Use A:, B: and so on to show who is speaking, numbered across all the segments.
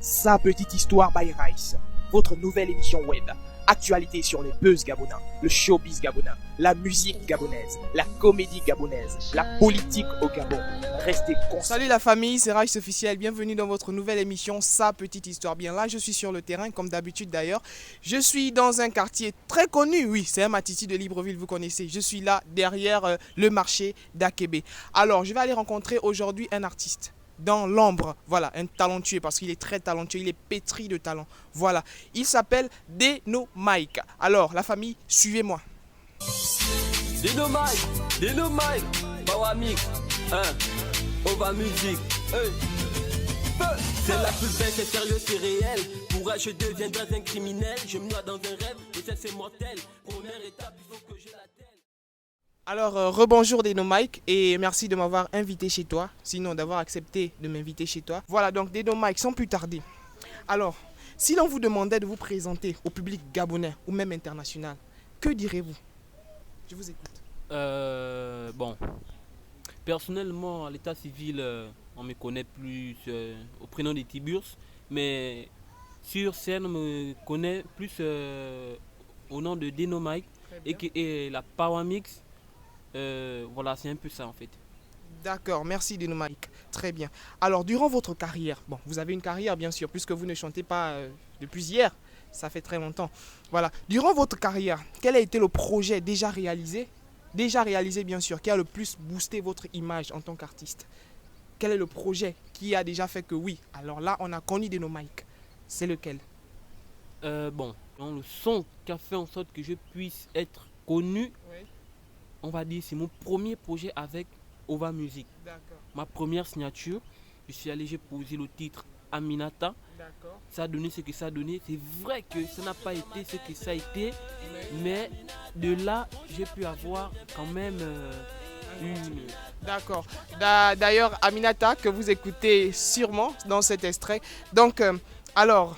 A: Sa petite histoire by Rice, votre nouvelle émission web. Actualité sur les buzz gabonais, le showbiz gabonais, la musique gabonaise, la comédie gabonaise, la politique au Gabon. Restez conscients.
B: Salut la famille, c'est Rice officiel. Bienvenue dans votre nouvelle émission Sa petite histoire. Bien là, je suis sur le terrain comme d'habitude d'ailleurs. Je suis dans un quartier très connu, oui, c'est un Matiti de Libreville, vous connaissez. Je suis là derrière le marché d'Akébé. Alors, je vais aller rencontrer aujourd'hui un artiste. Dans l'ombre, voilà, un talentueux parce qu'il est très talentueux, il est pétri de talent. Voilà, il s'appelle Deno Mike. Alors, la famille, suivez-moi.
C: Deno Mike, Bawa Mix, Ova Music, c'est la plus belle, c'est sérieux, c'est réel. Pour elle, je deviendrai un criminel. Je me noie dans un rêve, et ça c'est mortel. Première étape, il faut que j'ai la tête.
B: Alors, rebonjour Deno Mike et merci de m'avoir invité chez toi, sinon d'avoir accepté de m'inviter chez toi. Voilà, donc Deno Mike, sans plus tarder. Alors, si l'on vous demandait de vous présenter au public gabonais ou même international, que direz-vous? Je vous écoute.
C: Bon, personnellement, à l'état civil, on me connaît plus au prénom de Tiburce, mais sur scène, on me connaît plus au nom de Deno Mike et la Power Mix. Voilà, c'est un peu ça en fait.
B: D'accord, merci Deno Mike. Très bien. Alors, durant votre carrière, bon, vous avez une carrière bien sûr, puisque vous ne chantez pas depuis hier, ça fait très longtemps. Voilà, durant votre carrière, quel a été le projet déjà réalisé bien sûr, qui a le plus boosté votre image en tant qu'artiste? Quel est le projet qui a déjà fait que oui, alors là, on a connu Deno Mike? C'est lequel?
C: Bon, le son qui a fait en sorte que je puisse être connu,
B: Oui.
C: on va dire, c'est mon premier projet avec Ova Music.
B: D'accord,
C: Ma première signature, je suis allé, j'ai posé le titre Aminata.
B: d'accord.
C: Ça a donné ce que ça a donné. C'est vrai que ça n'a pas été ce que ça a été, mais de là, j'ai pu avoir quand même une...
B: D'accord. D'ailleurs, Aminata, que vous écoutez sûrement dans cet extrait. Donc, alors,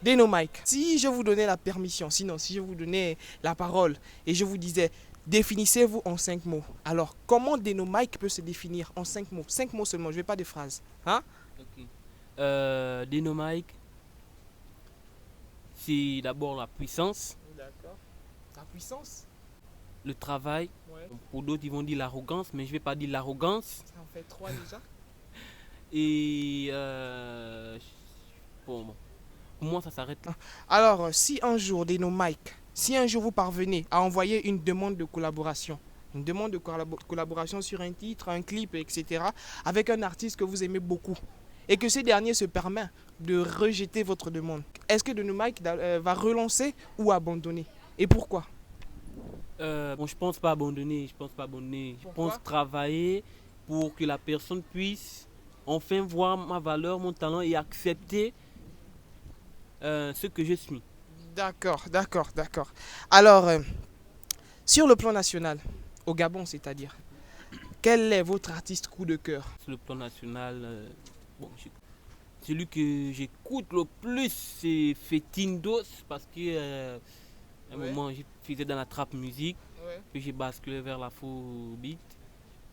B: Deno Mike, si je vous donnais la permission, sinon, si je vous donnais la parole et je vous disais, définissez-vous en 5 mots. Alors, comment Deno Mike peut se définir en 5 mots? 5 mots seulement, je ne veux pas de phrases. Hein?
C: Ok. Deno Mike, c'est d'abord la puissance,
B: D'accord. La puissance?
C: le travail.
B: Ouais.
C: Pour d'autres, ils vont dire l'arrogance, mais je ne vais pas dire l'arrogance.
B: Ça en fait 3 déjà.
C: Et bon, pour moi, ça s'arrête là.
B: Alors, si un jour, Deno Mike, si un jour vous parvenez à envoyer une demande de collaboration, collaboration sur un titre, un clip, etc., avec un artiste que vous aimez beaucoup, et que ce dernier se permet de rejeter votre demande, est-ce que Deno Mike va relancer ou abandonner? Et pourquoi?
C: Bon, je pense pas abandonner. Je pense pas abandonner. Je
B: Pourquoi?
C: pense travailler pour que la personne puisse enfin voir ma valeur, mon talent et accepter ce que je suis.
B: D'accord, d'accord, d'accord. Alors, sur le plan national, au Gabon, c'est-à-dire, quel est votre artiste coup de cœur?
C: Sur le plan national, bon, celui que j'écoute le plus, c'est Fetindos parce que à un
B: Ouais.
C: moment, je faisais dans la trap musique,
B: Ouais.
C: puis j'ai basculé vers l'afrobeat.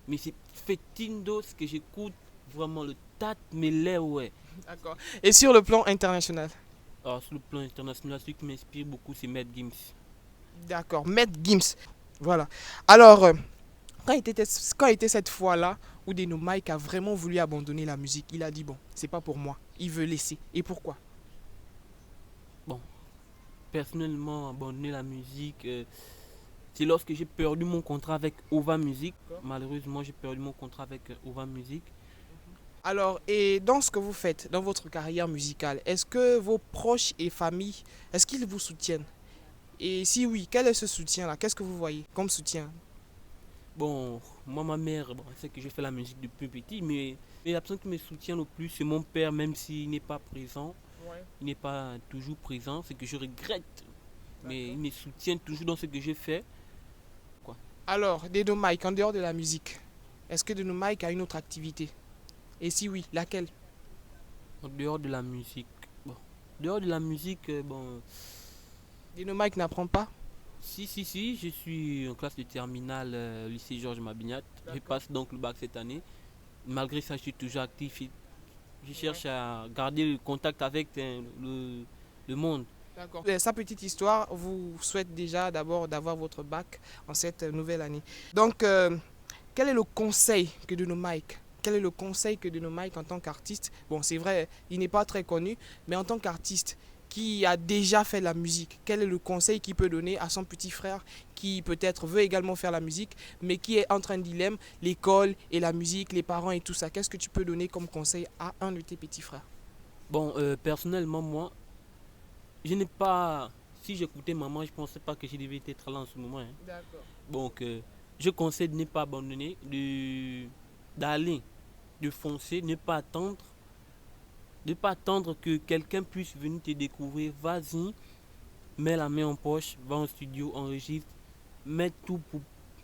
C: Mais c'est Fetindos que j'écoute vraiment le tat mêlé, ouais.
B: D'accord. Et sur le plan international?
C: Alors, sur le plan international, celui qui m'inspire beaucoup, c'est Matt Gims.
B: D'accord, Maître Gims. Voilà. Alors, quand était cette fois-là où Deno Mike a vraiment voulu abandonner la musique? Il a dit, bon, c'est pas pour moi. Il veut laisser. Et pourquoi?
C: Personnellement, abandonner la musique, c'est lorsque j'ai perdu mon contrat avec Ova Music.
B: D'accord.
C: Malheureusement, j'ai perdu mon contrat avec Ova Music.
B: Alors, et dans ce que vous faites, dans votre carrière musicale, est-ce que vos proches et familles, est-ce qu'ils vous soutiennent? Et si oui, quel est ce soutien-là? Qu'est-ce que vous voyez comme soutien?
C: Bon, moi, ma mère, bon, elle sait que je fais la musique depuis petit, mais la personne qui me soutient le plus, c'est mon père, même s'il n'est pas présent.
B: Ouais.
C: Il n'est pas toujours présent, c'est que je regrette. Mais il me soutient toujours dans ce que je fais.
B: Alors, Deno Mike, en dehors de la musique, est-ce que Deno Mike a une autre activité? Et si oui, laquelle?
C: En dehors de la musique. Bon, dehors de la musique, bon,
B: Deno Mike n'apprend pas?
C: si, je suis en classe de terminale lycée Georges Mabignac. Je
B: D'accord.
C: passe donc le bac cette année. Malgré ça, je suis toujours actif Je cherche à garder le contact avec le monde.
B: D'accord. Sa petite histoire vous souhaite déjà d'abord d'avoir votre bac en cette nouvelle année. Donc, quel est le conseil que donne Mike? Quel est le conseil que donne Mike en tant qu'artiste? Bon, c'est vrai, il n'est pas très connu, mais en tant qu'artiste qui a déjà fait la musique, quel est le conseil qu'il peut donner à son petit frère qui peut-être veut également faire la musique, mais qui est entre un dilemme, l'école et la musique, les parents et tout ça? Qu'est-ce que tu peux donner comme conseil à un de tes petits frères?
C: Bon, personnellement, moi, je n'ai pas... Si j'écoutais maman, je ne pensais pas que je devais être là en ce moment, hein.
B: D'accord.
C: Donc, je conseille de ne pas abandonner, d'aller, de foncer, ne pas attendre que quelqu'un puisse venir te découvrir. Vas-y, mets la main en poche, va en studio, enregistre, mets tout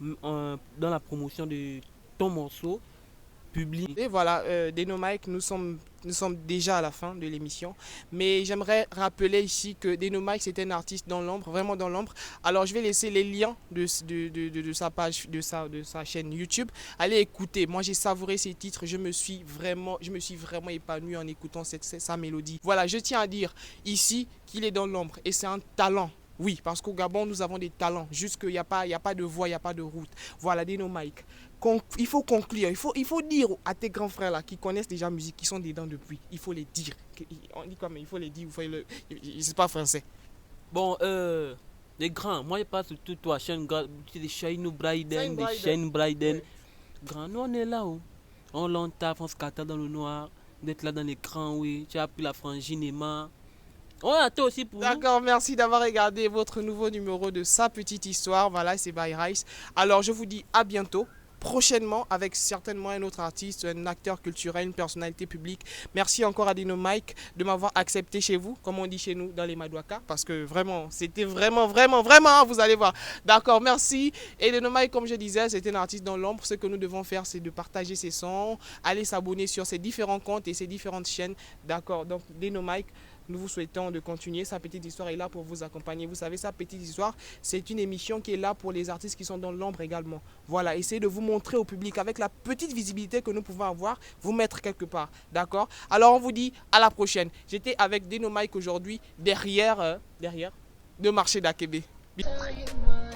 C: dans la promotion de ton morceau, publie.
B: Et voilà, Deno Mike, nous sommes déjà à la fin de l'émission. Mais j'aimerais rappeler ici que Deno Mike, c'est un artiste dans l'ombre, vraiment dans l'ombre. Alors je vais laisser les liens de sa page, de sa chaîne YouTube. Allez écouter. Moi j'ai savouré ses titres. Je me suis vraiment épanoui en écoutant sa mélodie. Voilà, je tiens à dire ici qu'il est dans l'ombre. Et c'est un talent. Oui, parce qu'au Gabon, nous avons des talents. Juste qu'il n'y a pas de voie, il n'y a pas de route. Voilà, Deno Mike. Il faut conclure, il faut dire à tes grands frères là qui connaissent déjà la musique, qui sont dedans depuis, il faut les dire. On dit quoi, mais il faut les dire, c'est pas français.
C: Bon, les grands, moi je passe surtout toi, des Shine Bryden, des Shine Bryden. Grand, nous on est là, oh. On l'entave, on se cata dans le noir, d'être là dans l'écran, oui. Tu as pris la frangine Emma. On attend aussi pour nous.
B: D'accord, merci d'avoir regardé votre nouveau numéro de Sa Petite Histoire. Voilà, c'est By Rice. Alors je vous dis à bientôt. Prochainement avec certainement un autre artiste, un acteur culturel, une personnalité publique. Merci encore à Deno Mike de m'avoir accepté chez vous, comme on dit chez nous dans les Madouaka, parce que vraiment, c'était vraiment, vous allez voir. D'accord, merci. Et Deno Mike, comme je disais, c'est un artiste dans l'ombre. Ce que nous devons faire, c'est de partager ses sons, aller s'abonner sur ses différents comptes et ses différentes chaînes. D'accord, donc Deno Mike, nous vous souhaitons de continuer. Sa Petite Histoire est là pour vous accompagner. Vous savez, Sa Petite Histoire, c'est une émission qui est là pour les artistes qui sont dans l'ombre également. Voilà, essayez de vous montrer au public avec la petite visibilité que nous pouvons avoir, vous mettre quelque part. D'accord? Alors, on vous dit à la prochaine. J'étais avec Deno Mike aujourd'hui derrière le marché d'Akébé.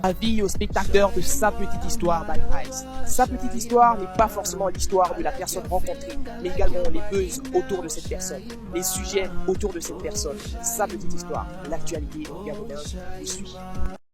A: Avis aux spectateurs de Sa Petite Histoire by Rice. Sa Petite Histoire n'est pas forcément l'histoire de la personne rencontrée, mais également les buzz autour de cette personne, les sujets autour de cette personne. Sa Petite Histoire, l'actualité gabonaise vous suit.